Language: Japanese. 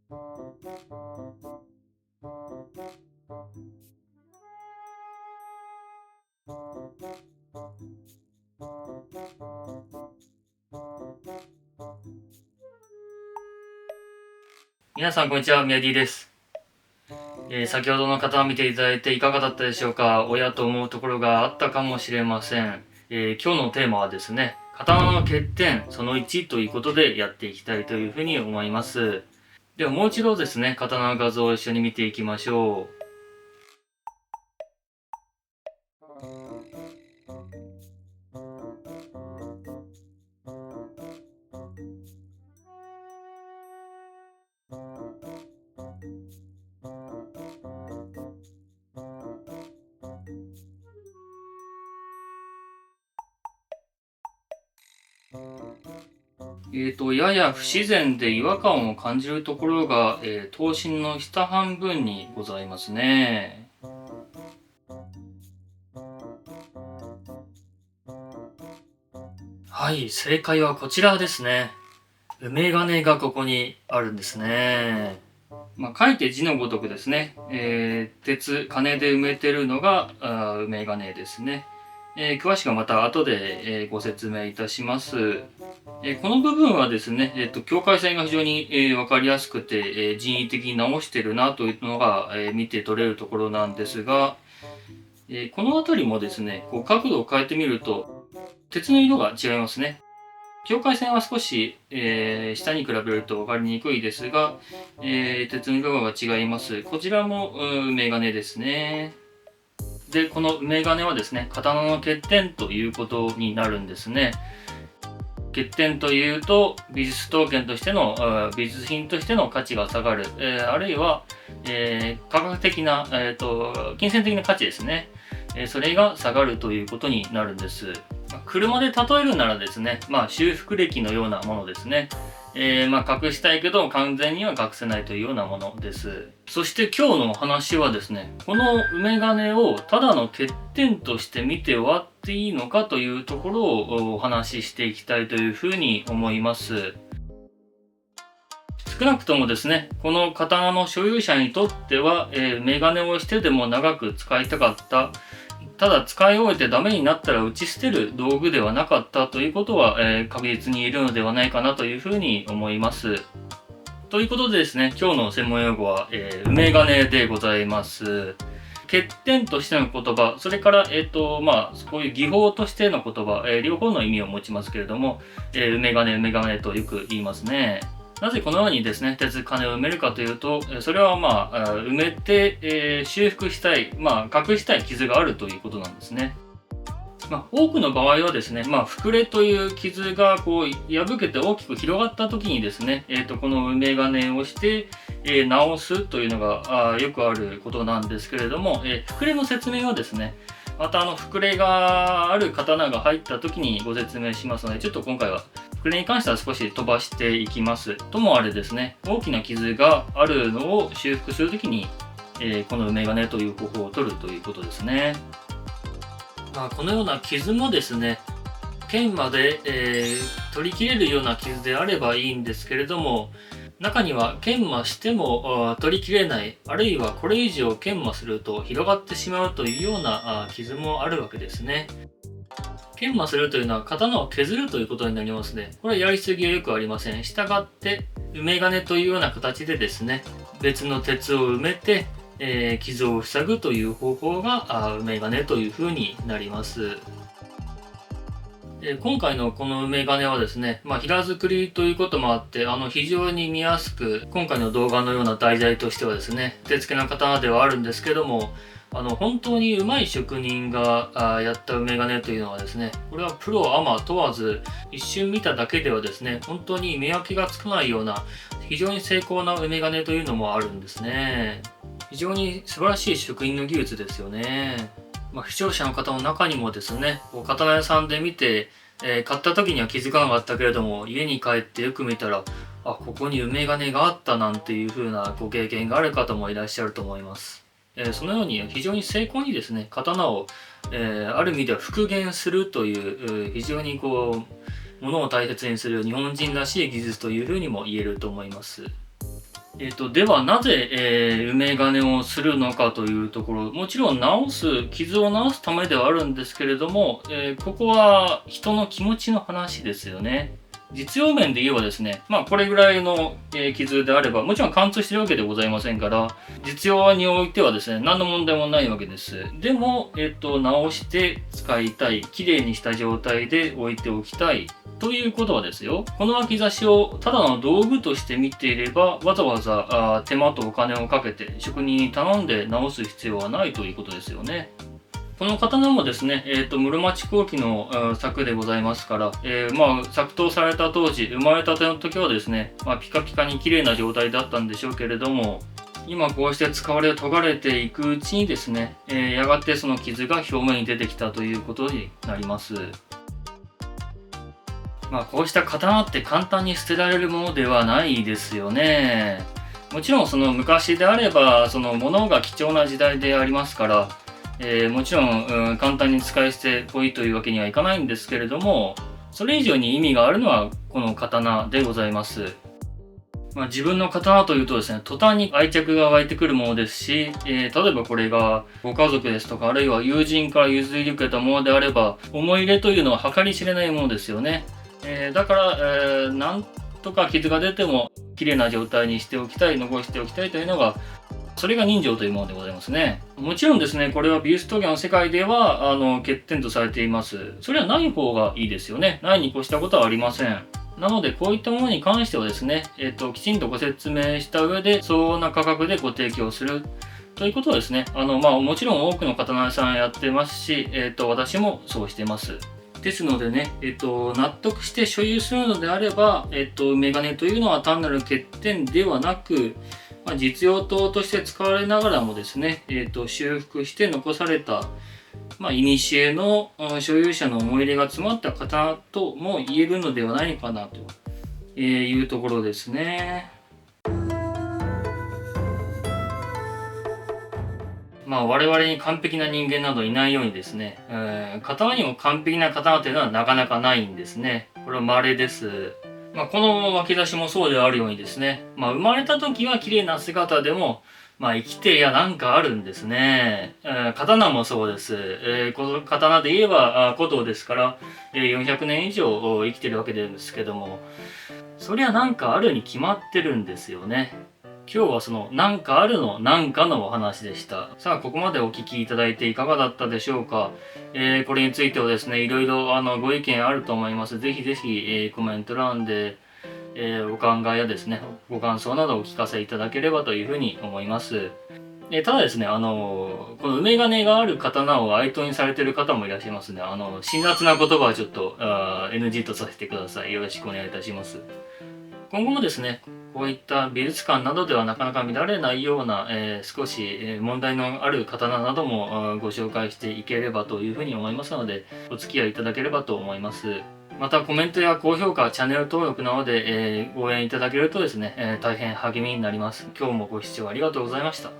皆さんこんにちは、宮城です。先ほどの刀を見ていただいていかがだったでしょうか。おやと思うところがあったかもしれません。今日のテーマはですね、刀の欠点その1ということでやっていきたいというふうに思います。ではもう一度ですね、刀の画像を一緒に見ていきましょう。やや不自然で違和感を感じるところが、刀身の下半分にございますね。はい、正解はこちらですね。梅金がここにあるんですね。書いて字のごとくですね、鉄、金で埋めてるのが梅金ですね。詳しくはまた後で、ご説明いたします。この部分はですね、境界線が非常に、分かりやすくて、人為的に直してるなというのが、見て取れるところなんですが、この辺りもですね、こう角度を変えてみると、鉄の色が違いますね。境界線は少し、下に比べると分かりにくいですが、鉄の色が違います。こちらも梅金ですね。で、この梅金はですね、刀の欠点ということになるんですね。欠点というと、美術刀剣としての、美術品としての価値が下がる、あるいは、価格的な、金銭的な価値ですね。それが下がるということになるんです。車で例えるならですね、修復歴のようなものですね。隠したいけど完全には隠せないというようなものです。そして今日のお話はですね、この梅金をただの欠点として見て終わっていいのかというところをお話ししていきたいというふうに思います。少なくともですね、この刀の所有者にとっては、梅金をしてでも長く使いたかった。ただ使い終えてダメになったら打ち捨てる道具ではなかったということは、確実に言えるのではないかなというふうに思います。ということでですね、今日の専門用語は、梅金でございます。欠点としての言葉、それから、こういう技法としての言葉、両方の意味を持ちますけれども、梅金、梅金とよく言いますね。なぜこのようにですね、鉄、金を埋めるかというと、それは埋めて、修復したい、隠したい傷があるということなんですね。多くの場合はですね、膨れという傷がこう破けて大きく広がった時にですね、この梅金をして、直すというのがよくあることなんですけれども、膨れの説明はですね、また膨れがある刀が入った時にご説明しますので、ちょっと今回は膨れに関しては少し飛ばしていきます。ともあれですね、大きな傷があるのを修復する時に、この梅金という方法を取るということですね。このような傷もですね、剣まで、取り切れるような傷であればいいんですけれども、中には研磨しても取り切れない、あるいはこれ以上研磨すると広がってしまうというような傷もあるわけですね。研磨するというのは刀を削るということになりますね。これはやりすぎはよくありません。したがって梅金というような形でですね、別の鉄を埋めて傷を塞ぐという方法が梅金というふうになります。今回のこの梅金はですね、平作りということもあって非常に見やすく、今回の動画のような題材としてはですね、手付けの刀ではあるんですけども、本当に上手い職人がやった梅金というのはですね、これはプロアマ問わず一瞬見ただけではですね、本当に見分けがつかないような非常に精巧な梅金というのもあるんですね。非常に素晴らしい職人の技術ですよね。視聴者の方の中にもですね、刀屋さんで見て、買った時には気づかなかったけれども、家に帰ってよく見たら、ここに梅金があったなんていう風なご経験がある方もいらっしゃると思います。そのように非常に精巧にですね、刀を、ある意味では復元するという、非常にこう、ものを大切にする日本人らしい技術というふうにも言えると思います。ではなぜ、埋め金をするのかというところ、もちろん傷を治すためではあるんですけれども、ここは人の気持ちの話ですよね。実用面で言えばですね、これぐらいの、傷であれば、もちろん貫通してるわけでございませんから、実用においてはですね、何の問題もないわけです。でも、直して使いたい、綺麗にした状態で置いておきたい。ということはですよ、この脇差しをただの道具として見ていれば、わざわざ手間とお金をかけて職人に頼んで直す必要はないということですよね。この刀もですね、室町後期の作でございますから、作刀された当時、生まれたての時はですね、ピカピカに綺麗な状態だったんでしょうけれども、今こうして使われ研がれていくうちにですね、やがてその傷が表面に出てきたということになります。こうした刀って簡単に捨てられるものではないですよね。もちろんその昔であれば、その物が貴重な時代でありますから、もちろん、簡単に使い捨てぽいというわけにはいかないんですけれども、それ以上に意味があるのはこの刀でございます。自分の刀というとですね、途端に愛着が湧いてくるものですし、例えばこれがご家族ですとか、あるいは友人から譲り受けたものであれば、思い入れというのは計り知れないものですよね。だから、なんとか傷が出ても綺麗な状態にしておきたい、残しておきたいというのが、それが人情というものでございますね。もちろんですね、これは美術陶芸の世界では、欠点とされています。それはない方がいいですよね。ないに越したことはありません。なので、こういったものに関してはですね、きちんとご説明した上で、相応な価格でご提供するということはですね、もちろん多くの刀屋さんやってますし、私もそうしてます。ですのでね、納得して所有するのであれば、メガネというのは単なる欠点ではなく、実用刀として使われながらもですね、修復して残された、古の所有者の思い入れが詰まった刀とも言えるのではないかなというところですね。我々に完璧な人間などいないようにですね、刀にも完璧な刀というのはなかなかないんですね。これは稀です。この脇差しもそうであるようにですね、生まれた時は綺麗な姿でも、生きてやなんかあるんですね。刀もそうです。この刀で言えば古刀ですから、400年以上生きてるわけですけども、そりゃなんかあるに決まってるんですよね。今日はそのなんかあるのなんかのお話でした。さあ、ここまでお聞きいただいていかがだったでしょうか。これについてはですね、いろいろご意見あると思います。ぜひぜひ、コメント欄で、お考えやですね、ご感想などをお聞かせいただければというふうに思います。ただですね、この梅金がある刀を愛刀にされている方もいらっしゃいますね。辛辣な言葉はちょっとNG とさせてください。よろしくお願いいたします。今後もですね、こういった美術館などではなかなか見られないような、少し問題のある刀などもご紹介していければというふうに思いますので、お付き合いいただければと思います。またコメントや高評価、チャンネル登録などで、応援いただけるとですね、大変励みになります。今日もご視聴ありがとうございました。